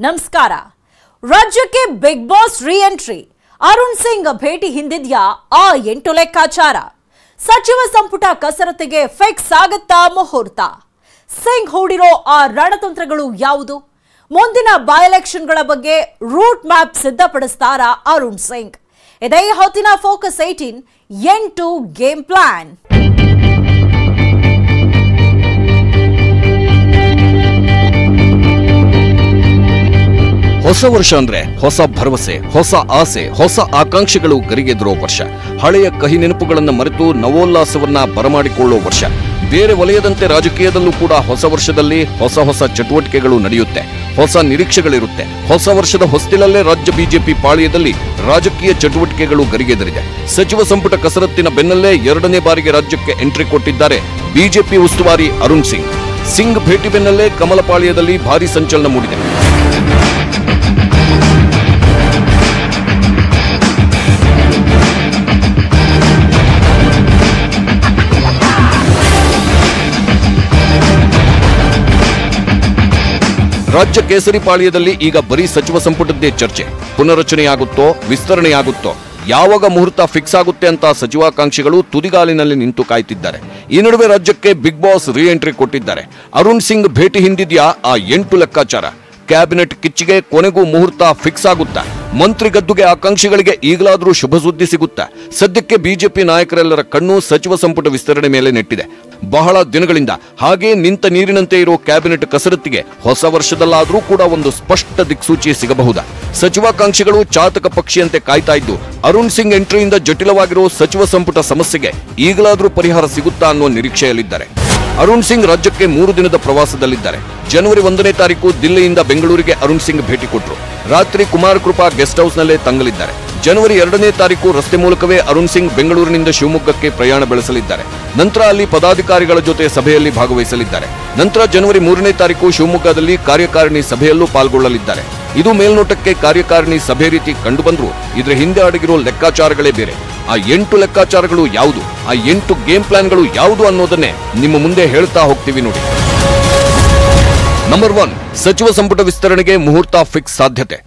ನಮಸ್ಕಾರ. ರಾಜ್ಯಕ್ಕೆ big boss ರೀ ಎಂಟ್ರಿ. ಅರುಣ್ ಸಿಂಗ್ ಭೇಟಿ ಹಿಂದಿದ್ಯಾ ಆ 8 ಲೆಕ್ಕಾಚಾರ. ಸಚಿವ ಸಂಪುಟ ಕಸರತ್ತಿಗೆ ಫಿಕ್ಸ್ ಆಗುತ್ತಾ ಮುಹೂರ್ತ. ಸಿಂಗ್ ಹೂಡಿರೋ ಆ ರಣತಂತ್ರಗಳು ಯಾವುದು? ಮುಂದಿನ ಬೈ ಎಲೆಕ್ಷನ್ಗಳ ಬಗ್ಗೆ ರೂಟ್ ಮ್ಯಾಪ್ ಸಿದ್ಧಪಡಿಸ್ತಾರಾ ಅರುಣ್ ಸಿಂಗ್? ಇದೇ ಹೊತ್ತಿನ ಫೋಕಸ್ 18 8 ಗೇಮ್ ಪ್ಲಾನ್. ಹೊಸ ವರ್ಷ ಅಂದ್ರೆ ಹೊಸ ಭರವಸೆ, ಹೊಸ ಆಸೆ, ಹೊಸ ಆಕಾಂಕ್ಷೆಗಳು ಗರಿಗೆದರೋ ವರ್ಷ. ಹಳೆಯ ಕಹಿ ನೆನಪುಗಳನ್ನು ಮರೆತು ನವೋಲ್ಲಾಸವನ್ನ ಬರಮಾಡಿಕೊಳ್ಳೋ ವರ್ಷ. ಬೇರೆ ವಲಯದಂತೆ ರಾಜಕೀಯದಲ್ಲೂ ಕೂಡ ಹೊಸ ವರ್ಷದಲ್ಲಿ ಹೊಸ ಚಟುವಟಿಕೆಗಳು ನಡೆಯುತ್ತೆ, ಹೊಸ ನಿರೀಕ್ಷೆಗಳಿರುತ್ತೆ. ಹೊಸ ವರ್ಷದ ಹೊಸ್ತಿಲಲ್ಲೇ ರಾಜ್ಯ ಬಿಜೆಪಿ ಪಾಳ್ಯದಲ್ಲಿ ರಾಜಕೀಯ ಚಟುವಟಿಕೆಗಳು ಗರಿಗೆದರಿದೆ. ಸಚಿವ ಸಂಪುಟ ಕಸರತ್ತಿನ ಬೆನ್ನಲ್ಲೇ 2ನೇ ಬಾರಿಗೆ ರಾಜ್ಯಕ್ಕೆ ಎಂಟ್ರಿ ಕೊಟ್ಟಿದ್ದಾರೆ ಬಿಜೆಪಿ ಉಸ್ತುವಾರಿ ಅರುಣ್ ಸಿಂಗ್. ಸಿಂಗ್ ಭೇಟಿ ಬೆನ್ನಲ್ಲೇ ಕಮಲಪಾಳ್ಯದಲ್ಲಿ ಭಾರೀ ಸಂಚಲನ ಮೂಡಿದೆ. ರಾಜ್ಯ ಕೇಸರಿ ಪಾಳ್ಯದಲ್ಲಿ ಈಗ ಬರೀ ಸಚಿವ ಸಂಪುಟದ್ದೇ ಚರ್ಚೆ. ಪುನರಚನೆಯಾಗುತ್ತೋ, ವಿಸ್ತರಣೆಯಾಗುತ್ತೋ, ಯಾವಾಗ ಮುಹೂರ್ತ ಫಿಕ್ಸ್ ಆಗುತ್ತೆ ಅಂತ ಸಚಿವಾಕಾಂಕ್ಷಿಗಳು ತುದಿಗಾಲಿನಲ್ಲಿ ನಿಂತು ಕಾಯ್ತಿದ್ದಾರೆ. ಈ ನಡುವೆ ರಾಜ್ಯಕ್ಕೆ ಬಿಗ್ ಬಾಸ್ ರೀ ಎಂಟ್ರಿ ಕೊಟ್ಟಿದ್ದಾರೆ. ಅರುಣ್ ಸಿಂಗ್ ಭೇಟಿ ಹಿಂದಿದ್ಯಾ ಆ 8 ಲೆಕ್ಕಾಚಾರ. ಕ್ಯಾಬಿನೆಟ್ ಕಿಚ್ಚಿಗೆ ಕೊನೆಗೂ ಮುಹೂರ್ತ ಫಿಕ್ಸ್ ಆಗುತ್ತಾ? ಮಂತ್ರಿ ಗದ್ದುಗೆ ಆಕಾಂಕ್ಷಿಗಳಿಗೆ ಈಗಲಾದರೂ ಶುಭ ಸುದ್ದಿ ಸಿಗುತ್ತಾ? ಸದ್ಯಕ್ಕೆ ಬಿಜೆಪಿ ನಾಯಕರೆಲ್ಲರ ಕಣ್ಣು ಸಚಿವ ಸಂಪುಟ ವಿಸ್ತರಣೆ ಮೇಲೆ ನೆಟ್ಟಿದೆ. ಬಹಳ ದಿನಗಳಿಂದ ಹಾಗೆ ನಿಂತ ನೀರಿನಂತೆ ಇರೋ ಕ್ಯಾಬಿನೆಟ್ ಕಸರತ್ತಿಗೆ ಹೊಸ ವರ್ಷದಲ್ಲಾದರೂ ಕೂಡ ಒಂದು ಸ್ಪಷ್ಟ ದಿಕ್ಸೂಚಿ ಸಿಗಬಹುದಾ? ಸಚಿವಾಕಾಂಕ್ಷಿಗಳು ಚಾತಕ ಪಕ್ಷಿಯಂತೆ ಕಾಯ್ತಾ ಇದ್ದು ಅರುಣ್ ಸಿಂಗ್ ಎಂಟ್ರಿಯಿಂದ ಜಟಿಲವಾಗಿರೋ ಸಚಿವ ಸಂಪುಟ ಸಮಸ್ಯೆಗೆ ಈಗಲಾದರೂ ಪರಿಹಾರ ಸಿಗುತ್ತಾ ಅನ್ನೋ ನಿರೀಕ್ಷೆಯಲ್ಲಿದ್ದಾರೆ. ಅರುಣ್ ಸಿಂಗ್ ರಾಜ್ಯಕ್ಕೆ 3 ದಿನದ ಪ್ರವಾಸದಲ್ಲಿದ್ದಾರೆ. ಜನವರಿ 1ನೇ ತಾರೀಕು ದಿಲ್ಲಿಯಿಂದ ಬೆಂಗಳೂರಿಗೆ ಅರುಣ್ ಸಿಂಗ್ ಭೇಟಿ ಕೊಟ್ಟರು. ರಾತ್ರಿ ಕುಮಾರ್ ಕೃಪಾ ಗೆಸ್ಟ್ ಹೌಸ್ನಲ್ಲೇ ತಂಗಲಿದ್ದಾರೆ. ಜನವರಿ 2ನೇ ತಾರೀಕು ರಸ್ತೆ ಮೂಲಕವೇ ಅರುಣ್ ಸಿಂಗ್ ಬೆಂಗಳೂರಿನಿಂದ ಶಿವಮೊಗ್ಗಕ್ಕೆ ಪ್ರಯಾಣ ಬೆಳೆಸಲಿದ್ದಾರೆ. ನಂತರ ಅಲ್ಲಿ ಪದಾಧಿಕಾರಿಗಳ ಜೊತೆ ಸಭೆಯಲ್ಲಿ ಭಾಗವಹಿಸಲಿದ್ದಾರೆ. ನಂತರ ಜನವರಿ 3ನೇ ತಾರೀಕು ಶಿವಮೊಗ್ಗದಲ್ಲಿ ಕಾರ್ಯಕಾರಿಣಿ ಸಭೆಯಲ್ಲೂ ಪಾಲ್ಗೊಳ್ಳಲಿದ್ದಾರೆ. ಇದು ಮೇಲ್ನೋಟಕ್ಕೆ ಕಾರ್ಯಕಾರಿಣಿ ಸಭೆ ರೀತಿ ಕಂಡುಬಂದ್ರು ಇದರ ಹಿಂದೆ ಅಡಗಿರೋ ಲೆಕ್ಕಾಚಾರಗಳೇ ಬೇರೆ. ಆ 8 ಲೆಕ್ಕಾಚಾರಗಳು ಯಾವುದು, ಆ 8 ಗೇಮ್ ಪ್ಲಾನ್ಗಳು ಯಾವುದು ಅನ್ನೋದನ್ನೇ ನಿಮ್ಮ ಮುಂದೆ ಹೇಳ್ತಾ ಹೋಗ್ತೀವಿ ನೋಡಿ. ನಂಬರ್ 1, ಸಚಿವ ಸಂಪುಟ ವಿಸ್ತರಣೆಗೆ ಮುಹೂರ್ತ ಫಿಕ್ಸ್ ಸಾಧ್ಯತೆ.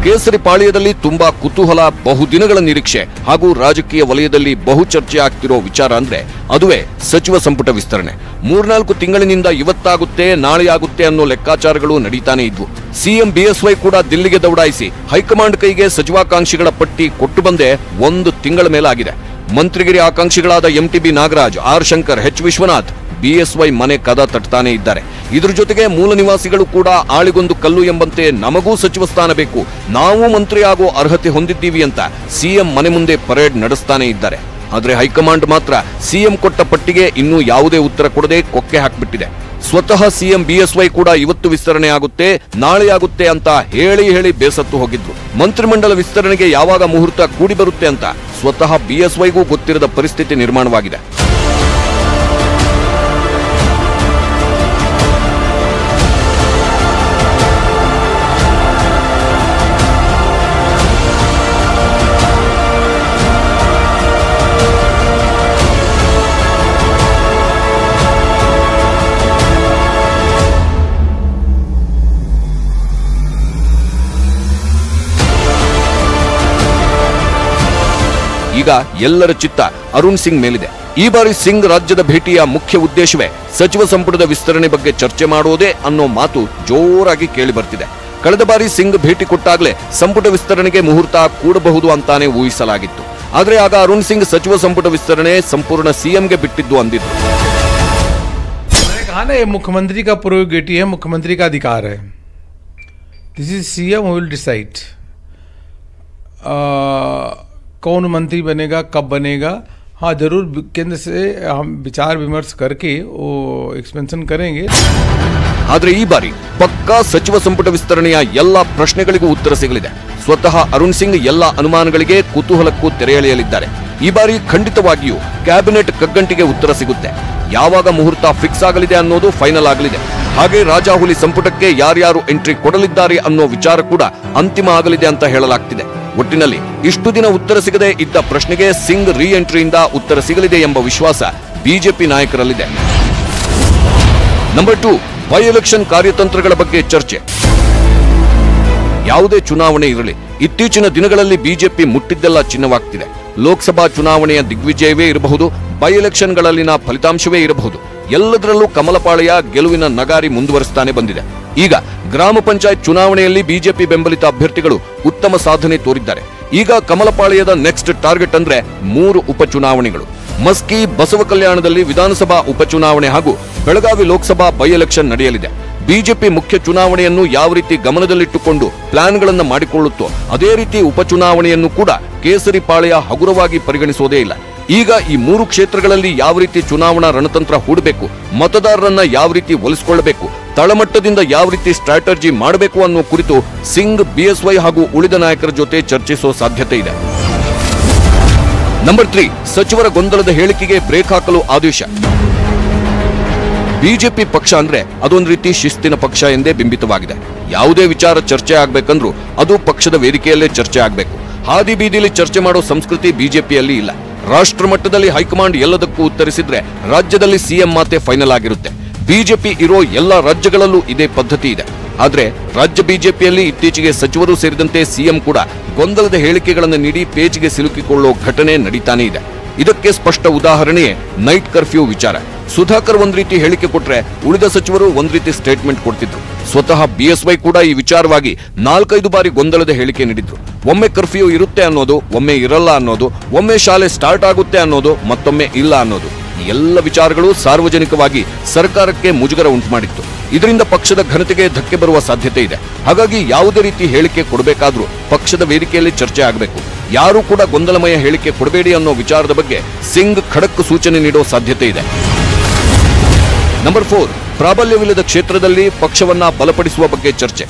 ಕೇಸರಿ ಪಾಳ್ಯದಲ್ಲಿ ತುಂಬಾ ಕುತೂಹಲ, ಬಹುದಿನಗಳ ನಿರೀಕ್ಷೆ ಹಾಗೂ ರಾಜಕೀಯ ವಲಯದಲ್ಲಿ ಬಹು ಚರ್ಚೆ ಆಗ್ತಿರೋ ವಿಚಾರ ಅಂದ್ರೆ ಅದುವೇ ಸಚಿವ ಸಂಪುಟ ವಿಸ್ತರಣೆ. 3-4 ತಿಂಗಳಿನಿಂದ ಇವತ್ತಾಗುತ್ತೆ, ನಾಳೆ ಆಗುತ್ತೆ ಅನ್ನೋ ಲೆಕ್ಕಾಚಾರಗಳು ನಡೀತಾನೆ ಇದ್ವು. ಸಿಎಂ ಬಿಎಸ್ವೈ ಕೂಡ ದಿಲ್ಲಿಗೆ ದೌಡಾಯಿಸಿ ಹೈಕಮಾಂಡ್ ಕೈಗೆ ಸಚಿವಾಕಾಂಕ್ಷಿಗಳ ಪಟ್ಟಿ ಕೊಟ್ಟು ಬಂದೇ 1 ತಿಂಗಳ ಮೇಲಾಗಿದೆ. ಮಂತ್ರಿಗಿರಿ ಆಕಾಂಕ್ಷಿಗಳಾದ MTB Nagaraj, R Shankar, H Vishwanath BSY ಮನೆ ಕದ ತಟ್ತಾನೆ ಇದ್ದಾರೆ. ಇದ್ರ ಜೊತೆಗೆ ಮೂಲ ನಿವಾಸಿಗಳು ಕೂಡ ಆಳಿಗೊಂದು ಕಲ್ಲು ಎಂಬಂತೆ ನಮಗೂ ಸಚಿವ ಸ್ಥಾನ ಬೇಕು, ನಾವು ಮಂತ್ರಿ ಆಗೋ ಅರ್ಹತೆ ಹೊಂದಿದ್ದೀವಿ ಅಂತ ಸಿಎಂ ಮನೆ ಮುಂದೆ ಪರೇಡ್ ನಡೆಸ್ತಾನೆ ಇದ್ದಾರೆ. ಆದ್ರೆ ಹೈಕಮಾಂಡ್ ಮಾತ್ರ ಸಿಎಂ ಕೊಟ್ಟ ಪಟ್ಟಿಗೆ ಇನ್ನೂ ಯಾವುದೇ ಉತ್ತರ ಕೊಡದೆ ಕೊಕ್ಕೆ ಹಾಕ್ಬಿಟ್ಟಿದೆ. ಸ್ವತಃ ಸಿಎಂ ಬಿಎಸ್ವೈ ಕೂಡ ಇವತ್ತು ವಿಸ್ತರಣೆ ಆಗುತ್ತೆ, ನಾಳೆ ಆಗುತ್ತೆ ಅಂತ ಹೇಳಿ ಬೇಸತ್ತು ಹೋಗಿದ್ರು. ಮಂತ್ರಿಮಂಡಲ ವಿಸ್ತರಣೆಗೆ ಯಾವಾಗ ಮುಹೂರ್ತ ಕೂಡಿ ಬರುತ್ತೆ ಅಂತ ಸ್ವತಃ ಬಿಎಸ್ವೈಗೂ ಗೊತ್ತಿರದ ಪರಿಸ್ಥಿತಿ ನಿರ್ಮಾಣವಾಗಿದೆ. ಈಗ ಎಲ್ಲರ ಚಿತ್ತ ಅರುಣ್ ಸಿಂಗ್ ಮೇಲಿದೆ. ಈ ಬಾರಿ ಸಿಂಗ್ ರಾಜ್ಯದ ಭೇಟಿಯ ಮುಖ್ಯ ಉದ್ದೇಶವೇ ಸಚಿವ ಸಂಪುಟದ ವಿಸ್ತರಣೆ ಬಗ್ಗೆ ಚರ್ಚೆ ಮಾಡೋದೇ ಅನ್ನೋ ಮಾತು ಜೋರಾಗಿ ಕೇಳಿ ಬರ್ತಿದೆ. ಕಳೆದ ಬಾರಿ ಸಿಂಗ್ ಭೇಟಿ ಕೊಟ್ಟಾಗಲೇ ಸಂಪುಟ ವಿಸ್ತರಣೆಗೆ ಮುಹೂರ್ತ ಕೂಡಬಹುದು ಅಂತಾನೆ ಊಹಿಸಲಾಗಿತ್ತು. ಆದ್ರೆ ಆಗ ಅರುಣ್ ಸಿಂಗ್ ಸಚಿವ ಸಂಪುಟ ವಿಸ್ತರಣೆ ಸಂಪೂರ್ಣ ಸಿಎಂಗೆ ಬಿಟ್ಟಿದ್ದು ಅಂದಿದ್ರು. मुख्यमंत्री का प्रोगेटी है, मुख्यमंत्री का अधिकार है. This is CM who will decide कौन मंत्री बनेगा, कब बनेगा. हाँ, जरूर केंद्र से हम विचार विमर्श करके वो एक्सपेंशन करेंगे. ಆದ್ರೆ ಈ ಬಾರಿ ಪಕ್ಕಾ ಸಚಿವ ಸಂಪುಟ ವಿಸ್ತರಣೆಯ ಎಲ್ಲಾ ಪ್ರಶ್ನೆಗಳಿಗೂ ಉತ್ತರ ಸಿಗಲಿದೆ. ಸ್ವತಃ ಅರುಣ್ ಸಿಂಗ್ ಎಲ್ಲಾ ಅನುಮಾನಗಳಿಗೆ, ಕುತೂಹಲಕ್ಕೂ ತೆರೆ ಎಳೆಯಲಿದ್ದಾರೆ. ಈ ಬಾರಿ ಖಂಡಿತವಾಗಿಯೂ ಕ್ಯಾಬಿನೆಟ್ ಕಗ್ಗಂಟಿಗೆ ಉತ್ತರ ಸಿಗುತ್ತೆ. ಯಾವಾಗ ಮುಹೂರ್ತ ಫಿಕ್ಸ್ ಆಗಲಿದೆ ಅನ್ನೋದು ಫೈನಲ್ ಆಗಲಿದೆ. ಹಾಗೆ ರಾಜಾಹುಲಿ ಸಂಪುಟಕ್ಕೆ ಯಾರ್ಯಾರು ಎಂಟ್ರಿ ಕೊಡಲಿದ್ದಾರೆ ಅನ್ನೋ ವಿಚಾರ ಕೂಡ ಅಂತಿಮ ಆಗಲಿದೆ ಅಂತ ಹೇಳಲಾಗ್ತಿದೆ. ಒಟ್ಟಿನಲ್ಲಿ ಇಷ್ಟು ದಿನ ಉತ್ತರ ಸಿಗದೆ ಇದ್ದ ಪ್ರಶ್ನೆಗೆ ಸಿಂಗ್ ರೀ ಎಂಟ್ರಿಯಿಂದ ಉತ್ತರ ಸಿಗಲಿದೆ ಎಂಬ ವಿಶ್ವಾಸ ಬಿಜೆಪಿ ನಾಯಕರಲ್ಲಿದೆ. ನಂಬರ್ 2, ಬೈ ಎಲೆಕ್ಷನ್ ಕಾರ್ಯತಂತ್ರಗಳ ಬಗ್ಗೆ ಚರ್ಚೆ. ಯಾವುದೇ ಚುನಾವಣೆ ಇರಲಿ, ಇತ್ತೀಚಿನ ದಿನಗಳಲ್ಲಿ ಬಿಜೆಪಿ ಮುಟ್ಟಿದ್ದೆಲ್ಲ ಚಿನ್ನವಾಗ್ತಿದೆ. ಲೋಕಸಭಾ ಚುನಾವಣೆಯ ದಿಗ್ವಿಜಯವೇ ಇರಬಹುದು, ಬೈ ಎಲೆಕ್ಷನ್ಗಳಲ್ಲಿನ ಫಲಿತಾಂಶವೇ ಇರಬಹುದು, ಎಲ್ಲದರಲ್ಲೂ ಕಮಲಪಾಳೆಯ ಗೆಲುವಿನ ನಗಾರಿ ಮುಂದುವರಿಸ್ತಾನೆ ಬಂದಿದೆ. ಈಗ ಗ್ರಾಮ ಪಂಚಾಯತ್ ಚುನಾವಣೆಯಲ್ಲಿ ಬಿಜೆಪಿ ಬೆಂಬಲಿತ ಅಭ್ಯರ್ಥಿಗಳು ಉತ್ತಮ ಸಾಧನೆ ತೋರಿದ್ದಾರೆ. ಈಗ ಕಮಲಪಾಳೆಯದ ನೆಕ್ಸ್ಟ್ ಟಾರ್ಗೆಟ್ ಅಂದ್ರೆ 3 ಉಪಚುನಾವಣೆಗಳು. ಮಸ್ಕಿ, ಬಸವ ಕಲ್ಯಾಣದಲ್ಲಿ ವಿಧಾನಸಭಾ ಉಪಚುನಾವಣೆ ಹಾಗೂ ಬೆಳಗಾವಿ ಲೋಕಸಭಾ ಬೈ ಎಲೆಕ್ಷನ್ ನಡೆಯಲಿದೆ. ಬಿಜೆಪಿ ಮುಖ್ಯ ಚುನಾವಣೆಯನ್ನು ಯಾವ ರೀತಿ ಗಮನದಲ್ಲಿಟ್ಟುಕೊಂಡು ಪ್ಲಾನ್ಗಳನ್ನು ಮಾಡಿಕೊಳ್ಳುತ್ತೋ ಅದೇ ರೀತಿ ಉಪಚುನಾವಣೆಯನ್ನು ಕೂಡ ಕೇಸರಿ ಪಾಳೆಯ ಹಗುರವಾಗಿ ಪರಿಗಣಿಸೋದೇ ಇಲ್ಲ. ಈಗ ಈ 3 ಕ್ಷೇತ್ರಗಳಲ್ಲಿ ಯಾವ ರೀತಿ ಚುನಾವಣಾ ರಣತಂತ್ರ ಹೂಡಬೇಕು, ಮತದಾರರನ್ನ ಯಾವ ರೀತಿ ಒಲಿಸಿಕೊಳ್ಳಬೇಕು, ತಳಮಟ್ಟದಿಂದ ಯಾವ ರೀತಿ ಸ್ಟ್ರಾಟಜಿ ಮಾಡಬೇಕು ಅನ್ನೋ ಕುರಿತು ಸಿಂಗ್, ಬಿಎಸ್ವೈ ಹಾಗೂ ಉಳಿದ ನಾಯಕರ ಜೊತೆ ಚರ್ಚಿಸುವ ಸಾಧ್ಯತೆ ಇದೆ. ನಂಬರ್ 3, ಸಚಿವರ ಗೊಂದಲದ ಹೇಳಿಕೆಗೆ ಬ್ರೇಕ್ ಹಾಕಲು ಆದೇಶ. ಬಿಜೆಪಿ ಪಕ್ಷ ಅಂದ್ರೆ ಅದೊಂದು ರೀತಿ ಶಿಸ್ತಿನ ಪಕ್ಷ ಎಂದೇ ಬಿಂಬಿತವಾಗಿದೆ. ಯಾವುದೇ ವಿಚಾರ ಚರ್ಚೆ ಆಗ್ಬೇಕಂದ್ರೂ ಅದು ಪಕ್ಷದ ವೇದಿಕೆಯಲ್ಲೇ ಚರ್ಚೆ ಆಗ್ಬೇಕು. ಹಾದಿ ಬೀದಿಲಿ ಚರ್ಚೆ ಮಾಡೋ ಸಂಸ್ಕೃತಿ ಬಿಜೆಪಿಯಲ್ಲಿ ಇಲ್ಲ. ರಾಷ್ಟ್ರ ಮಟ್ಟದಲ್ಲಿ ಹೈಕಮಾಂಡ್ ಎಲ್ಲದಕ್ಕೂ ಉತ್ತರಿಸಿದ್ರೆ ರಾಜ್ಯದಲ್ಲಿ ಸಿಎಂ ಮಾತೆ ಫೈನಲ್ ಆಗಿರುತ್ತೆ. ಬಿಜೆಪಿ ಇರೋ ಎಲ್ಲ ರಾಜ್ಯಗಳಲ್ಲೂ ಇದೇ ಪದ್ಧತಿ ಇದೆ. ಆದ್ರೆ ರಾಜ್ಯ ಬಿಜೆಪಿಯಲ್ಲಿ ಇತ್ತೀಚೆಗೆ ಸಚಿವರು ಸೇರಿದಂತೆ ಸಿಎಂ ಕೂಡ ಗೊಂದಲದ ಹೇಳಿಕೆಗಳನ್ನು ನೀಡಿ ಪೇಚಿಗೆ ಸಿಲುಕಿಕೊಳ್ಳೋ ಘಟನೆ ನಡೀತಾನೆ ಇದೆ. ಇದಕ್ಕೆ ಸ್ಪಷ್ಟ ಉದಾಹರಣೆಯೇ ನೈಟ್ ಕರ್ಫ್ಯೂ ವಿಚಾರ. ಸುಧಾಕರ್ ಒಂದ್ ರೀತಿ ಹೇಳಿಕೆ ಕೊಟ್ರೆ ಉಳಿದ ಸಚಿವರು ಒಂದ್ ರೀತಿ ಸ್ಟೇಟ್ಮೆಂಟ್ ಕೊಡ್ತಿದ್ರು. ಸ್ವತಃ ಬಿಎಸ್ವೈ ಕೂಡ ಈ ವಿಚಾರವಾಗಿ 4-5 ಬಾರಿ ಗೊಂದಲದ ಹೇಳಿಕೆ ನೀಡಿದ್ರು. ಒಮ್ಮೆ ಕರ್ಫ್ಯೂ ಇರುತ್ತೆ ಅನ್ನೋದು, ಒಮ್ಮೆ ಇರಲ್ಲ ಅನ್ನೋದು, ಒಮ್ಮೆ ಶಾಲೆ ಸ್ಟಾರ್ಟ್ ಆಗುತ್ತೆ ಅನ್ನೋದು, ಮತ್ತೊಮ್ಮೆ ಇಲ್ಲ ಅನ್ನೋದು. ಈ ಎಲ್ಲ ವಿಚಾರಗಳು ಸಾರ್ವಜನಿಕವಾಗಿ ಸರ್ಕಾರಕ್ಕೆ ಮುಜುಗರ ಉಂಟು ಮಾಡಿತ್ತು. ಇದರಿಂದ ಪಕ್ಷದ ಘನತೆಗೆ ಧಕ್ಕೆ ಬರುವ ಸಾಧ್ಯತೆ ಇದೆ. ಹಾಗಾಗಿ ಯಾವುದೇ ರೀತಿ ಹೇಳಿಕೆ ಕೊಡಬೇಕಾದ್ರೂ ಪಕ್ಷದ ವೇದಿಕೆಯಲ್ಲಿ ಚರ್ಚೆ ಆಗಬೇಕು. ಯಾರೂ ಕೂಡ ಗೊಂದಲಮಯ ಹೇಳಿಕೆ ಕೊಡಬೇಡಿ ಅನ್ನೋ ವಿಚಾರದ ಬಗ್ಗೆ ಸಿಂಗ್ ಖಡಕ್ ಸೂಚನೆ ನೀಡೋ ಸಾಧ್ಯತೆ ಇದೆ. ನಂಬರ್ 4, ಪ್ರಾಬಲ್ಯವಿಲ್ಲದ ಕ್ಷೇತ್ರದಲ್ಲಿ ಪಕ್ಷವನ್ನ ಬಲಪಡಿಸುವ ಬಗ್ಗೆ ಚರ್ಚೆ.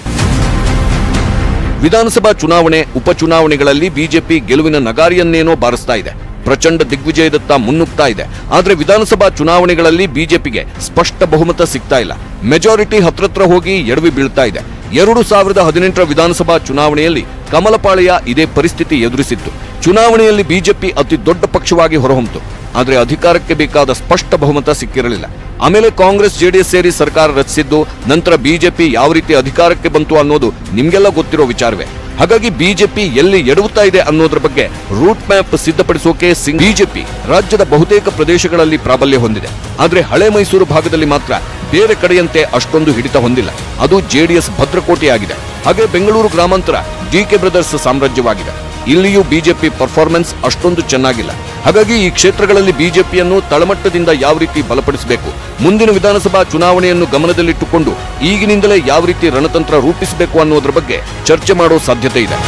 ವಿಧಾನಸಭಾ ಚುನಾವಣೆ, ಉಪಚುನಾವಣೆಗಳಲ್ಲಿ ಬಿಜೆಪಿ ಗೆಲುವಿನ ನಗಾರಿಯನ್ನೇನೋ ಬಾರಿಸ್ತಾ ಇದೆ. ಪ್ರಚಂಡ ದಿಗ್ವಿಜಯದತ್ತ ಮುನ್ನುಗ್ತಾ ಇದೆ. ಆದ್ರೆ ವಿಧಾನಸಭಾ ಚುನಾವಣೆಗಳಲ್ಲಿ ಬಿಜೆಪಿಗೆ ಸ್ಪಷ್ಟ ಬಹುಮತ ಸಿಗ್ತಾ ಇಲ್ಲ. ಮೆಜಾರಿಟಿ ಹತ್ರತ್ರ ಹೋಗಿ ಎಡವಿ ಬೀಳ್ತಾ ಇದೆ. 2018ರ ವಿಧಾನಸಭಾ ಚುನಾವಣೆಯಲ್ಲಿ ಕಮಲಪಾಳೆಯ ಇದೇ ಪರಿಸ್ಥಿತಿ ಎದುರಿಸಿತ್ತು. ಚುನಾವಣೆಯಲ್ಲಿ ಬಿಜೆಪಿ ಅತಿ ದೊಡ್ಡ ಪಕ್ಷವಾಗಿ ಹೊರಹೊಮ್ಮಿತು. ಆದ್ರೆ ಅಧಿಕಾರಕ್ಕೆ ಬೇಕಾದ ಸ್ಪಷ್ಟ ಬಹುಮತ ಸಿಕ್ಕಿರಲಿಲ್ಲ. ಆಮೇಲೆ ಕಾಂಗ್ರೆಸ್ ಜೆಡಿಎಸ್ ಸೇರಿ ಸರ್ಕಾರ ರಚಿಸಿದ್ದು, ನಂತರ ಬಿಜೆಪಿ ಯಾವ ರೀತಿ ಅಧಿಕಾರಕ್ಕೆ ಬಂತು ಅನ್ನೋದು ನಿಮ್ಗೆಲ್ಲ ಗೊತ್ತಿರೋ ವಿಚಾರವೇ. ಹಾಗಾಗಿ ಬಿಜೆಪಿ ಎಲ್ಲಿ ಎಡವುತ್ತಾ ಇದೆ ಅನ್ನೋದ್ರ ಬಗ್ಗೆ ರೂಟ್ ಮ್ಯಾಪ್ ಸಿದ್ಧಪಡಿಸೋಕೆ ಬಿಜೆಪಿ ರಾಜ್ಯದ ಬಹುತೇಕ ಪ್ರದೇಶಗಳಲ್ಲಿ ಪ್ರಾಬಲ್ಯ ಹೊಂದಿದೆ. ಆದ್ರೆ ಹಳೆ ಮೈಸೂರು ಭಾಗದಲ್ಲಿ ಮಾತ್ರ ಬೇರೆ ಕಡೆಯಂತೆ ಅಷ್ಟೊಂದು ಹಿಡಿತ ಹೊಂದಿಲ್ಲ. ಅದು ಜೆಡಿಎಸ್ ಭದ್ರಕೋಟೆಯಾಗಿದೆ. ಹಾಗೆ ಬೆಂಗಳೂರು ಗ್ರಾಮಾಂತರ ಡಿಕೆ ಬ್ರದರ್ಸ್ ಸಾಮ್ರಾಜ್ಯವಾಗಿದೆ. ಇಲ್ಲಿಯೂ ಬಿಜೆಪಿ ಪರ್ಫಾರ್ಮೆನ್ಸ್ ಅಷ್ಟೊಂದು ಚೆನ್ನಾಗಿಲ್ಲ. ಹಾಗಾಗಿ ಈ ಕ್ಷೇತ್ರಗಳಲ್ಲಿ ಬಿಜೆಪಿಯನ್ನು ತಳಮಟ್ಟದಿಂದ ಯಾವ ರೀತಿ ಬಲಪಡಿಸಬೇಕು, ಮುಂದಿನ ವಿಧಾನಸಭಾ ಚುನಾವಣೆಯನ್ನು ಗಮನದಲ್ಲಿಟ್ಟುಕೊಂಡು ಈಗಿನಿಂದಲೇ ಯಾವ ರೀತಿ ರಣತಂತ್ರ ರೂಪಿಸಬೇಕು ಅನ್ನೋದ್ರ ಬಗ್ಗೆ ಚರ್ಚೆ ಮಾಡೋ ಸಾಧ್ಯತೆ ಇದೆ.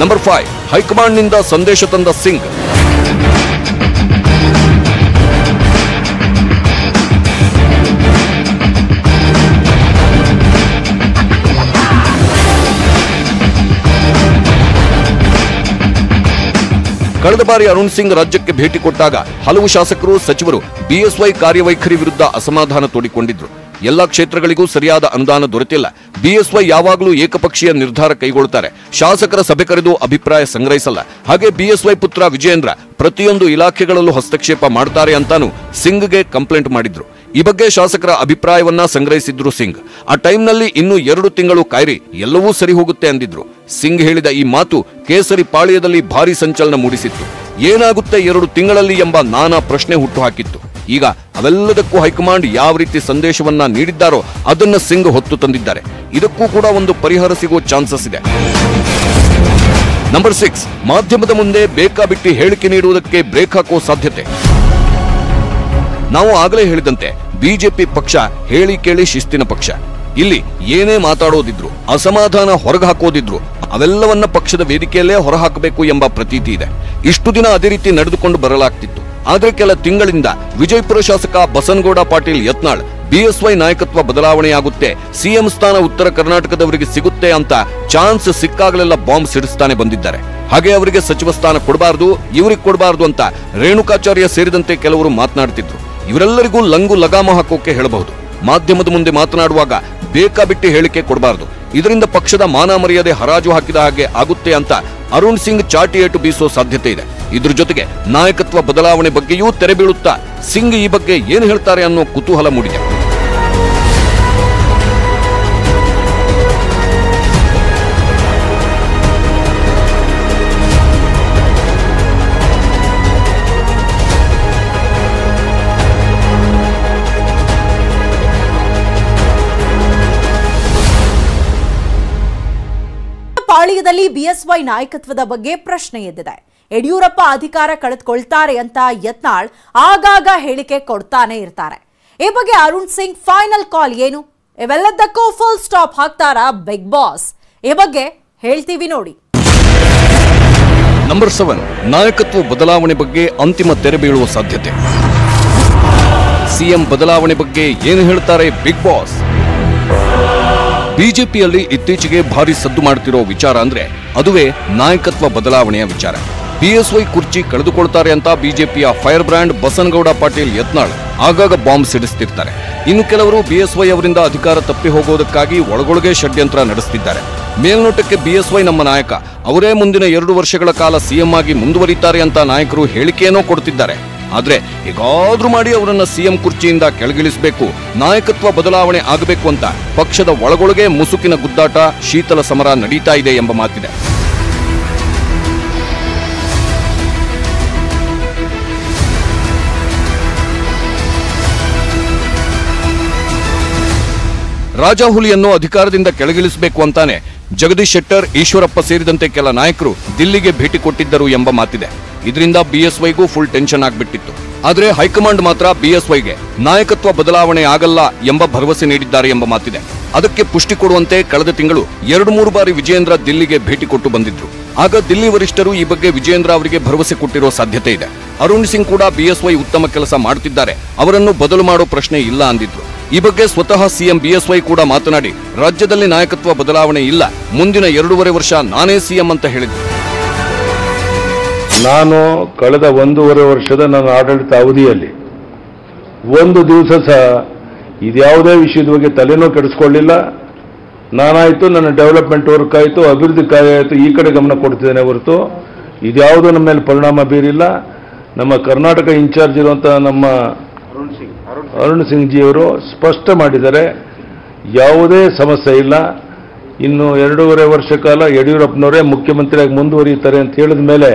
ನಂಬರ್ 5, ಹೈಕಮಾಂಡ್ನಿಂದ ಸಂದೇಶ ತಂದ ಸಿಂಗ್. ಕಳೆದ ಬಾರಿ ಅರುಣ್ ಸಿಂಗ್ ರಾಜ್ಯಕ್ಕೆ ಭೇಟಿ ಕೊಟ್ಟಾಗ ಹಲವು ಶಾಸಕರು, ಸಚಿವರು ಬಿಎಸ್ವೈ ಕಾರ್ಯವೈಖರಿ ವಿರುದ್ಧ ಅಸಮಾಧಾನ ತೋಡಿಕೊಂಡಿದ್ರು. ಎಲ್ಲಾ ಕ್ಷೇತ್ರಗಳಿಗೂ ಸರಿಯಾದ ಅನುದಾನ ದೊರೆತಿಲ್ಲ. ಬಿಎಸ್ವೈ ಯಾವಾಗಲೂ ಏಕಪಕ್ಷೀಯ ನಿರ್ಧಾರ ಕೈಗೊಳ್ಳುತ್ತಾರೆ. ಶಾಸಕರ ಸಭೆ ಕರೆದು ಅಭಿಪ್ರಾಯ ಸಂಗ್ರಹಿಸಲ್ಲ. ಹಾಗೆ ಬಿಎಸ್ವೈ ಪುತ್ರ ವಿಜಯೇಂದ್ರ ಪ್ರತಿಯೊಂದು ಇಲಾಖೆಗಳಲ್ಲೂ ಹಸ್ತಕ್ಷೇಪ ಮಾಡ್ತಾರೆ ಅಂತಾನು ಸಿಂಗ್ಗೆ ಕಂಪ್ಲೇಂಟ್ ಮಾಡಿದ್ರು. ಈ ಬಗ್ಗೆ ಶಾಸಕರ ಅಭಿಪ್ರಾಯವನ್ನ ಸಂಗ್ರಹಿಸಿದ್ರು ಸಿಂಗ್. ಆ ಟೈಮ್ನಲ್ಲಿ ಇನ್ನು 2 ತಿಂಗಳು ಕಾಯ್ರಿ, ಎಲ್ಲವೂ ಸರಿ ಹೋಗುತ್ತೆ ಅಂದಿದ್ರು. ಸಿಂಗ್ ಹೇಳಿದ ಈ ಮಾತು ಕೇಸರಿ ಪಾಳ್ಯದಲ್ಲಿ ಭಾರಿ ಸಂಚಲನ ಮೂಡಿಸಿತ್ತು. ಏನಾಗುತ್ತೆ 2 ತಿಂಗಳಲ್ಲಿ ಎಂಬ ನಾನಾ ಪ್ರಶ್ನೆ ಹುಟ್ಟುಹಾಕಿತ್ತು. ಈಗ ಅವೆಲ್ಲದಕ್ಕೂ ಹೈಕಮಾಂಡ್ ಯಾವ ರೀತಿ ಸಂದೇಶವನ್ನ ನೀಡಿದ್ದಾರೋ ಅದನ್ನ ಸಿಂಗ್ ಹೊತ್ತು ತಂದಿದ್ದಾರೆ. ಇದಕ್ಕೂ ಕೂಡ ಒಂದು ಪರಿಹಾರ ಸಿಗೋ ಚಾನ್ಸಸ್ ಇದೆ. ನಂಬರ್ 6, ಮಾಧ್ಯಮದ ಮುಂದೆ ಬೇಕಾಬಿಟ್ಟಿ ಹೇಳಿಕೆ ನೀಡುವುದಕ್ಕೆ ಬ್ರೇಕ್ ಹಾಕೋ ಸಾಧ್ಯತೆ. ನಾವು ಆಗಲೇ ಹೇಳಿದಂತೆ ಬಿಜೆಪಿ ಪಕ್ಷ ಹೇಳಿ ಕೇಳಿ ಶಿಸ್ತಿನ ಪಕ್ಷ. ಇಲ್ಲಿ ಏನೇ ಮಾತಾಡೋದಿದ್ರು, ಅಸಮಾಧಾನ ಹೊರಗೆ ಹಾಕೋದಿದ್ರು ಅವೆಲ್ಲವನ್ನ ಪಕ್ಷದ ವೇದಿಕೆಯಲ್ಲೇ ಹೊರಹಾಕಬೇಕು ಎಂಬ ಪ್ರತೀತಿ ಇದೆ. ಇಷ್ಟು ದಿನ ಅದೇ ರೀತಿ ನಡೆದುಕೊಂಡು ಬರಲಾಗ್ತಿತ್ತು. ಆದ್ರೆ ಕೆಲ ತಿಂಗಳಿಂದ ವಿಜಯಪುರ ಶಾಸಕ ಬಸನಗೌಡ ಪಾಟೀಲ್ ಯತ್ನಾಳ್ ಬಿಎಸ್ವೈ ನಾಯಕತ್ವ ಬದಲಾವಣೆಯಾಗುತ್ತೆ, ಸಿಎಂ ಸ್ಥಾನ ಉತ್ತರ ಕರ್ನಾಟಕದವರಿಗೆ ಸಿಗುತ್ತೆ ಅಂತ ಚಾನ್ಸ್ ಸಿಕ್ಕಾಗಲೆಲ್ಲ ಬಾಂಬ್ ಸಿಡಿಸ್ತಾನೆ ಬಂದಿದ್ದಾರೆ. ಹಾಗೆ ಅವರಿಗೆ ಸಚಿವ ಸ್ಥಾನ ಕೊಡಬಾರದು, ಇವರಿಗೆ ಕೊಡಬಾರದು ಅಂತ ರೇಣುಕಾಚಾರ್ಯ ಸೇರಿದಂತೆ ಕೆಲವರು ಮಾತನಾಡ್ತಿದ್ರು. ಇವರೆಲ್ಲರಿಗೂ ಲಂಗು ಲಗಾಮ ಹಾಕೋಕೆ ಹೇಳಬಹುದು. ಮಾಧ್ಯಮದ ಮುಂದೆ ಮಾತನಾಡುವಾಗ ಬೇಕಾಬಿಟ್ಟಿ ಹೇಳಿಕೆ ಕೊಡಬಾರದು. ಇದರಿಂದ ಪಕ್ಷದ ಮಾನ ಮರ್ಯಾದೆ ಹರಾಜು ಹಾಕಿದ ಹಾಗೆ ಆಗುತ್ತೆ ಅಂತ ಅರುಣ್ ಸಿಂಗ್ ಚಾಟಿ ಏಟು ಬೀಸೋ ಸಾಧ್ಯತೆ ಇದೆ. ಇದ್ರ ಜೊತೆಗೆ ನಾಯಕತ್ವ ಬದಲಾವಣೆ ಬಗ್ಗೆಯೂ ತೆರೆ ಬೀಳುತ್ತಾ ಸಿಂಗ್ ಈ ಬಗ್ಗೆ ಏನು ಹೇಳ್ತಾರೆ ಅನ್ನೋ ಕುತೂಹಲ ಮೂಡಿದೆ. ಪಾಳ್ಯದಲ್ಲಿ ಬಿಎಸ್ವೈ ನಾಯಕತ್ವದ ಬಗ್ಗೆ ಪ್ರಶ್ನೆ ಎದ್ದಿದೆ. ಯಡಿಯೂರಪ್ಪ ಅಧಿಕಾರ ಕಳೆದುಕೊಳ್ತಾರೆ ಅಂತ ಯತ್ನಾಳ್ ಆಗಾಗ ಹೇಳಿಕೆ ಕೊಡ್ತಾನೆ ಇರ್ತಾರೆ. ಈ ಬಗ್ಗೆ ಅರುಣ್ ಸಿಂಗ್ ಫೈನಲ್ ಕಾಲ್ ಏನು? ಇವೆಲ್ಲದಕ್ಕೂ ಫುಲ್ ಸ್ಟಾಪ್ ಹಾಕ್ತಾರಾ ಬಿಗ್ ಬಾಸ್? ಈ ಬಗ್ಗೆ ಹೇಳ್ತೀವಿ ನೋಡಿ. ನಂಬರ್ 7, ನಾಯಕತ್ವ ಬದಲಾವಣೆ ಬಗ್ಗೆ ಅಂತಿಮ ತೆರೆ ಬೀಳುವ ಸಾಧ್ಯತೆ. ಸಿಎಂ ಬದಲಾವಣೆ ಬಗ್ಗೆ ಏನು ಹೇಳ್ತಾರೆ ಬಿಗ್ ಬಾಸ್? ಬಿಜೆಪಿಯಲ್ಲಿ ಇತ್ತೀಚೆಗೆ ಭಾರಿ ಸದ್ದು ಮಾಡುತ್ತಿರೋ ವಿಚಾರ ಅಂದ್ರೆ ಅದುವೇ ನಾಯಕತ್ವ ಬದಲಾವಣೆಯ ವಿಚಾರ. ಬಿಎಸ್ವೈ ಕುರ್ಚಿ ಕಳೆದುಕೊಳ್ತಾರೆ ಅಂತ ಬಿಜೆಪಿಯ ಫೈರ್ ಬ್ರ್ಯಾಂಡ್ ಬಸನಗೌಡ ಪಾಟೀಲ್ ಯತ್ನಾಳ್ ಆಗಾಗ ಬಾಂಬ್ ಸಿಡಿಸುತ್ತಿರ್ತಾರೆ. ಇನ್ನು ಕೆಲವರು ಬಿಎಸ್ವೈ ಅವರಿಂದ ಅಧಿಕಾರ ತಪ್ಪಿ ಹೋಗೋದಕ್ಕಾಗಿ ಒಳಗೊಳಗೆ ಷಡ್ಯಂತ್ರ ನಡೆಸುತ್ತಿದ್ದಾರೆ. ಮೇಲ್ನೋಟಕ್ಕೆ ಬಿಎಸ್ವೈ ನಮ್ಮ ನಾಯಕ, ಅವರೇ ಮುಂದಿನ 2 ವರ್ಷಗಳ ಕಾಲ ಸಿಎಂ ಆಗಿ ಮುಂದುವರಿತಾರೆ ಅಂತ ನಾಯಕರು ಹೇಳಿಕೆಯನ್ನೋ ಕೊಡ್ತಿದ್ದಾರೆ. ಆದ್ರೆ ಹೇಗಾದ್ರೂ ಮಾಡಿ ಅವರನ್ನ ಸಿಎಂ ಕುರ್ಚಿಯಿಂದ ಕೆಳಗಿಳಿಸಬೇಕು, ನಾಯಕತ್ವ ಬದಲಾವಣೆ ಆಗಬೇಕು ಅಂತ ಪಕ್ಷದ ಒಳಗೊಳಗೆ ಮುಸುಕಿನ ಗುದ್ದಾಟ, ಶೀತಲ ಸಮರ ನಡೀತಾ ಇದೆ ಎಂಬ ಮಾತಿದೆ. ರಾಜಾಹುಲಿಯನ್ನು ಅಧಿಕಾರದಿಂದ ಕೆಳಗಿಳಿಸಬೇಕು ಅಂತಾನೆ ಜಗದೀಶ್ ಶೆಟ್ಟರ್, ಈಶ್ವರಪ್ಪ ಸೇರಿದಂತೆ ಕೆಲ ನಾಯಕರು ದಿಲ್ಲಿಗೆ ಭೇಟಿ ಕೊಟ್ಟಿದ್ದರು ಎಂಬ ಮಾತಿದೆ. ಇದರಿಂದ ಬಿಎಸ್ವೈಗೂ ಫುಲ್ ಟೆನ್ಷನ್ ಆಗ್ಬಿಟ್ಟಿತ್ತು. ಆದ್ರೆ ಹೈಕಮಾಂಡ್ ಮಾತ್ರ ಬಿಎಸ್ವೈಗೆ ನಾಯಕತ್ವ ಬದಲಾವಣೆ ಆಗಲ್ಲ ಎಂಬ ಭರವಸೆ ನೀಡಿದ್ದಾರೆ ಎಂಬ ಮಾತಿದೆ. ಅದಕ್ಕೆ ಪುಷ್ಟಿ ಕೊಡುವಂತೆ ಕಳೆದ ತಿಂಗಳು 2-3 ಬಾರಿ ವಿಜಯೇಂದ್ರ ದಿಲ್ಲಿಗೆ ಭೇಟಿ ಕೊಟ್ಟು ಬಂದಿದ್ರು. ಆಗ ದಿಲ್ಲಿ ವರಿಷ್ಠರು ಈ ಬಗ್ಗೆ ವಿಜಯೇಂದ್ರ ಅವರಿಗೆ ಭರವಸೆ ಕೊಟ್ಟಿರೋ ಸಾಧ್ಯತೆ ಇದೆ. ಅರುಣ್ ಸಿಂಗ್ ಕೂಡ ಬಿಎಸ್ವೈ ಉತ್ತಮ ಕೆಲಸ ಮಾಡುತ್ತಿದ್ದಾರೆ, ಅವರನ್ನು ಬದಲು ಮಾಡೋ ಪ್ರಶ್ನೆ ಇಲ್ಲ ಅಂದಿದ್ರು. ಈ ಬಗ್ಗೆ ಸ್ವತಃ ಸಿಎಂ ಬಿಎಸ್ವೈ ಕೂಡ ಮಾತನಾಡಿ ರಾಜ್ಯದಲ್ಲಿ ನಾಯಕತ್ವ ಬದಲಾವಣೆ ಇಲ್ಲ, ಮುಂದಿನ 2.5 ವರ್ಷ ನಾನೇ ಸಿಎಂ ಅಂತ ಹೇಳಿದ್ರು. ನಾನು ಕಳೆದ 1.5 ವರ್ಷದ ನನ್ನ ಆಡಳಿತ ಅವಧಿಯಲ್ಲಿ ಒಂದು ದಿವಸ ಸಹ ಇದ್ಯಾವುದೇ ವಿಷಯದ ಬಗ್ಗೆ ತಲೆನೂ ಕೆಡಿಸ್ಕೊಳ್ಳಿಲ್ಲ. ನಾನಾಯ್ತು, ನನ್ನ ಡೆವಲಪ್ಮೆಂಟ್ ವರ್ಕ್ ಆಯಿತು, ಅಭಿವೃದ್ಧಿ ಕಾರ್ಯ ಆಯಿತು, ಈ ಕಡೆ ಗಮನ ಕೊಡ್ತಿದ್ದೇನೆ ಹೊರತು ಇದ್ಯಾವುದೂ ನಮ್ಮ ಮೇಲೆ ಪರಿಣಾಮ ಬೀರಿಲ್ಲ. ನಮ್ಮ ಕರ್ನಾಟಕ ಇನ್ಚಾರ್ಜ್ ಇರುವಂಥ ನಮ್ಮ ಅರುಣ್ ಸಿಂಗ್ ಜಿಯವರು ಸ್ಪಷ್ಟ ಮಾಡಿದ್ದಾರೆ, ಯಾವುದೇ ಸಮಸ್ಯೆ ಇಲ್ಲ. ಇನ್ನು 2.5 ವರ್ಷ ಕಾಲ ಯಡಿಯೂರಪ್ಪನವರೇ ಮುಖ್ಯಮಂತ್ರಿಯಾಗಿ ಮುಂದುವರಿಯುತ್ತಾರೆ ಅಂತ ಹೇಳಿದ ಮೇಲೆ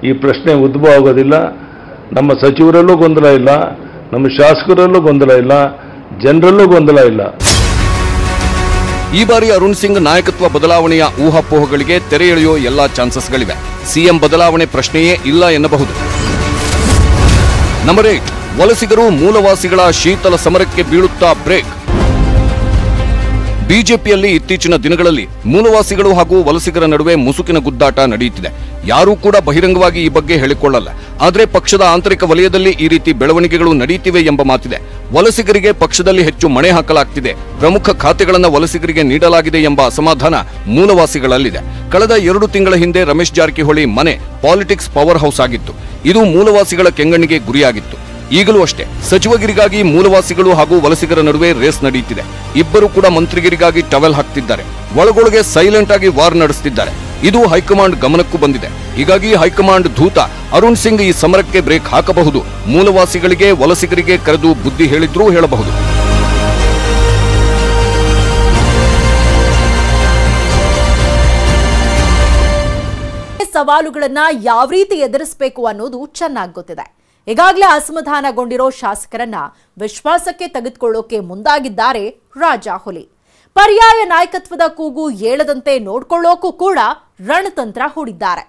ಈ ಪ್ರಶ್ನೆ ಉದ್ಭವ ಆಗೋದಿಲ್ಲ. ನಮ್ಮ ಸಚಿವರಲ್ಲೂ ಗೊಂದಲ ಇಲ್ಲ, ನಮ್ಮ ಶಾಸಕರಲ್ಲೂ ಗೊಂದಲ ಇಲ್ಲ, ಜನರಲ್ಲೂ ಗೊಂದಲ ಇಲ್ಲ. ಈ ಬಾರಿ ಅರುಣ್ ಸಿಂಗ್ ನಾಯಕತ್ವ ಬದಲಾವಣೆಯ ಊಹಾಪೋಹಗಳಿಗೆ ತೆರೆ ಎಳೆಯೋ ಎಲ್ಲಾ ಚಾನ್ಸಸ್ಗಳಿವೆ. ಸಿಎಂ ಬದಲಾವಣೆ ಪ್ರಶ್ನೆಯೇ ಇಲ್ಲ ಎನ್ನಬಹುದು. ನಂಬರ್ 8, ವಲಸಿಗರು ಮೂಲವಾಸಿಗಳ ಶೀತಲ ಸಮರಕ್ಕೆ ಬೀಳುತ್ತಾ ಬ್ರೇಕ್. ಬಿಜೆಪಿಯಲ್ಲಿ ಇತ್ತೀಚಿನ ದಿನಗಳಲ್ಲಿ ಮೂಲವಾಸಿಗಳು ಹಾಗೂ ವಲಸಿಗರ ನಡುವೆ ಮುಸುಕಿನ ಗುದ್ದಾಟ ನಡೆಯುತ್ತಿದೆ. ಯಾರೂ ಕೂಡ ಬಹಿರಂಗವಾಗಿ ಈ ಬಗ್ಗೆ ಹೇಳಿಕೊಳ್ಳಲ್ಲ. ಆದರೆ ಪಕ್ಷದ ಆಂತರಿಕ ವಲಯದಲ್ಲಿ ಈ ರೀತಿ ಬೆಳವಣಿಗೆಗಳು ನಡೆಯುತ್ತಿವೆ ಎಂಬ ಮಾತಿದೆ. ವಲಸಿಗರಿಗೆ ಪಕ್ಷದಲ್ಲಿ ಹೆಚ್ಚು ಮಣೆ ಹಾಕಲಾಗ್ತಿದೆ, ಪ್ರಮುಖ ಖಾತೆಗಳನ್ನು ವಲಸಿಗರಿಗೆ ನೀಡಲಾಗಿದೆ ಎಂಬ ಅಸಮಾಧಾನ ಮೂಲವಾಸಿಗಳಲ್ಲಿದೆ. ಕಳೆದ 2 ತಿಂಗಳ ಹಿಂದೆ ರಮೇಶ್ ಜಾರಕಿಹೊಳಿ ಮನೆ ಪಾಲಿಟಿಕ್ಸ್ ಪವರ್ ಹೌಸ್ ಆಗಿತ್ತು. ಇದು ಮೂಲವಾಸಿಗಳ ಕೆಂಗಣ್ಣಿಗೆ ಗುರಿಯಾಗಿತ್ತು. ಈಗಲೂ ಅಷ್ಟೇ, ಸಚಿವಗಿರಿಗಾಗಿ ಮೂಲವಾಸಿಗಳು ಹಾಗೂ ವಲಸಿಗರ ನಡುವೆ ರೇಸ್ ನಡೆಯುತ್ತಿದೆ. ಇಬ್ಬರು ಕೂಡ ಮಂತ್ರಿಗಿರಿಗಾಗಿ ಟವೆಲ್ ಹಾಕ್ತಿದ್ದಾರೆ. ಒಳಗೊಳಗೆ ಸೈಲೆಂಟ್ ಆಗಿ ವಾರ್ ನಡೆಸುತ್ತಿದ್ದಾರೆ. ಇದು ಹೈಕಮಾಂಡ್ ಗಮನಕ್ಕೂ ಬಂದಿದೆ. ಹೀಗಾಗಿ ಹೈಕಮಾಂಡ್ ಧೂತ ಅರುಣ್ ಸಿಂಗ್ ಈ ಸಮರಕ್ಕೆ ಬ್ರೇಕ್ ಹಾಕಬಹುದು. ಮೂಲವಾಸಿಗಳಿಗೆ ವಲಸಿಗರಿಗೆ ಕರೆದು ಬುದ್ಧಿ ಹೇಳಿದ್ರೂ ಹೇಳಬಹುದು. ಸವಾಲುಗಳನ್ನ ಯಾವ ರೀತಿ ಎದುರಿಸಬೇಕು ಅನ್ನೋದು ಚೆನ್ನಾಗಿ ಗೊತ್ತಿದೆ. ಈಗಾಗಲೇ ಅಸಮಾಧಾನಗೊಂಡಿರೋ ಶಾಸಕರನ್ನ ವಿಶ್ವಾಸಕ್ಕೆ ತೆಗೆದುಕೊಳ್ಳೋಕೆ ಮುಂದಾಗಿದ್ದಾರೆ ರಾಜಾಹುಲಿ. ಪರ್ಯಾಯ ನಾಯಕತ್ವದ ಕೂಗು ಏಳದಂತೆ ನೋಡ್ಕೊಳ್ಳೋಕೂ ಕೂಡ ರಣತಂತ್ರ ಹೂಡಿದ್ದಾರೆ.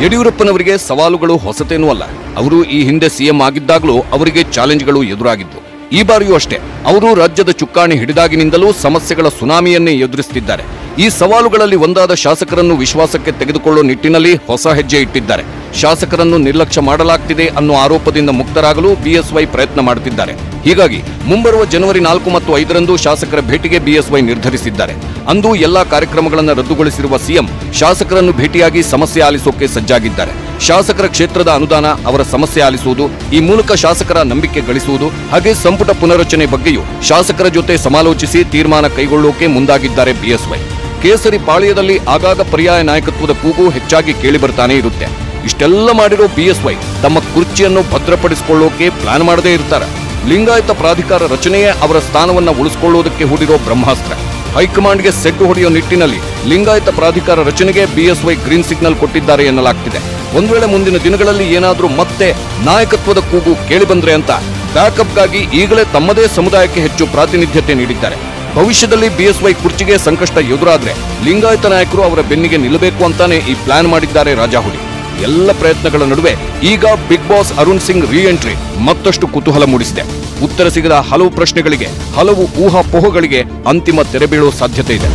ಯಡಿಯೂರಪ್ಪನವರಿಗೆ ಸವಾಲುಗಳು ಹೊಸತೇನೂ ಅಲ್ಲ. ಅವರು ಈ ಹಿಂದೆ ಸಿಎಂ ಆಗಿದ್ದಾಗಲೂ ಅವರಿಗೆ ಚಾಲೆಂಜ್ಗಳು ಎದುರಾಗಿದ್ದು. ಈ ಬಾರಿಯೂ ಅಷ್ಟೇ, ಅವರು ರಾಜ್ಯದ ಚುಕ್ಕಾಣಿ ಹಿಡಿದಾಗಿನಿಂದಲೂ ಸಮಸ್ಯೆಗಳ ಸುನಾಮಿಯನ್ನೇ ಎದುರಿಸುತ್ತಿದ್ದಾರೆ. ಈ ಸವಾಲುಗಳಲ್ಲಿ ಒಂದಾದ ಶಾಸಕರನ್ನು ವಿಶ್ವಾಸಕ್ಕೆ ತೆಗೆದುಕೊಳ್ಳುವ ನಿಟ್ಟಿನಲ್ಲಿ ಹೊಸ ಹೆಜ್ಜೆ ಇಟ್ಟಿದ್ದಾರೆ. ಶಾಸಕರನ್ನು ನಿರ್ಲಕ್ಷ್ಯ ಮಾಡಲಾಗ್ತಿದೆ ಅನ್ನೋ ಆರೋಪದಿಂದ ಮುಕ್ತರಾಗಲು ಬಿಎಸ್ವೈ ಪ್ರಯತ್ನ ಮಾಡುತ್ತಿದ್ದಾರೆ. ಹೀಗಾಗಿ ಮುಂಬರುವ ಜನವರಿ 4 ಮತ್ತು 5ರಂದು ಶಾಸಕರ ಭೇಟಿಗೆ ಬಿಎಸ್ವೈ ನಿರ್ಧರಿಸಿದ್ದಾರೆ. ಅಂದು ಎಲ್ಲಾ ಕಾರ್ಯಕ್ರಮಗಳನ್ನು ರದ್ದುಗೊಳಿಸಿರುವ ಸಿಎಂ ಶಾಸಕರನ್ನು ಭೇಟಿಯಾಗಿ ಸಮಸ್ಯೆ ಆಲಿಸೋಕೆ ಸಜ್ಜಾಗಿದ್ದಾರೆ. ಶಾಸಕರ ಕ್ಷೇತ್ರದ ಅನುದಾನ, ಅವರ ಸಮಸ್ಯೆ ಆಲಿಸುವುದು, ಈ ಮೂಲಕ ಶಾಸಕರ ನಂಬಿಕೆ ಗಳಿಸುವುದು, ಹಾಗೆ ಸಂಪುಟ ಪುನರಚನೆ ಬಗ್ಗೆಯೂ ಶಾಸಕರ ಜೊತೆ ಸಮಾಲೋಚಿಸಿ ತೀರ್ಮಾನ ಕೈಗೊಳ್ಳೋಕೆ ಮುಂದಾಗಿದ್ದಾರೆ ಬಿಎಸ್ವೈ. ಕೇಸರಿ ಪಾಳ್ಯದಲ್ಲಿ ಆಗಾಗ ಪರ್ಯಾಯ ನಾಯಕತ್ವದ ಕೂಗು ಹೆಚ್ಚಾಗಿ ಕೇಳಿ ಬರ್ತಾನೆ ಇರುತ್ತೆ. ಇಷ್ಟೆಲ್ಲ ಮಾಡಿರೋ ಬಿಎಸ್ವೈ ತಮ್ಮ ಕುರ್ಚಿಯನ್ನು ಭದ್ರಪಡಿಸಿಕೊಳ್ಳೋಕೆ ಪ್ಲಾನ್ ಮಾಡದೇ ಇರ್ತಾರೆ. ಲಿಂಗಾಯತ ಪ್ರಾಧಿಕಾರ ರಚನೆಯೇ ಅವರ ಸ್ಥಾನವನ್ನ ಉಳಿಸಿಕೊಳ್ಳುವುದಕ್ಕೆ ಹೂಡಿರೋ ಬ್ರಹ್ಮಾಸ್ತ್ರ. ಹೈಕಮಾಂಡ್ಗೆ ಸೆಡ್ಡು ಹೊಡೆಯೋ ನಿಟ್ಟಿನಲ್ಲಿ ಲಿಂಗಾಯತ ಪ್ರಾಧಿಕಾರ ರಚನೆಗೆ ಬಿಎಸ್ವೈ ಗ್ರೀನ್ ಸಿಗ್ನಲ್ ಕೊಟ್ಟಿದ್ದಾರೆ ಎನ್ನಲಾಗ್ತಿದೆ. ಒಂದು ವೇಳೆ ಮುಂದಿನ ದಿನಗಳಲ್ಲಿ ಏನಾದರೂ ಮತ್ತೆ ನಾಯಕತ್ವದ ಕೂಗು ಕೇಳಿ ಬಂದ್ರೆ ಅಂತ ಬ್ಯಾಕಪ್ಗಾಗಿ ಈಗಲೇ ತಮ್ಮದೇ ಸಮುದಾಯಕ್ಕೆ ಹೆಚ್ಚು ಪ್ರಾತಿನಿಧ್ಯತೆ ನೀಡಿದ್ದಾರೆ. ಭವಿಷ್ಯದಲ್ಲಿ ಬಿಎಸ್ವೈ ಕುರ್ಚಿಗೆ ಸಂಕಷ್ಟ ಎದುರಾದ್ರೆ ಲಿಂಗಾಯತ ನಾಯಕರು ಅವರ ಬೆನ್ನಿಗೆ ನಿಲ್ಲಬೇಕು ಅಂತಾನೆ ಈ ಪ್ಲಾನ್ ಮಾಡಿದ್ದಾರೆ ರಾಜಾಹುಲಿ. ಎಲ್ಲ ಪ್ರಯತ್ನಗಳ ನಡುವೆ ಈಗ ಬಿಗ್ ಬಾಸ್ ಅರುಣ್ ಸಿಂಗ್ ರೀ ಎಂಟ್ರಿ ಮತ್ತಷ್ಟು ಕುತೂಹಲ ಮೂಡಿಸಿದೆ. ಉತ್ತರ ಸಿಗದ ಹಲವು ಪ್ರಶ್ನೆಗಳಿಗೆ, ಹಲವು ಊಹಾಪೋಹಗಳಿಗೆ ಅಂತಿಮ ತೆರೆ ಬೀಳುವ ಸಾಧ್ಯತೆ ಇದೆ.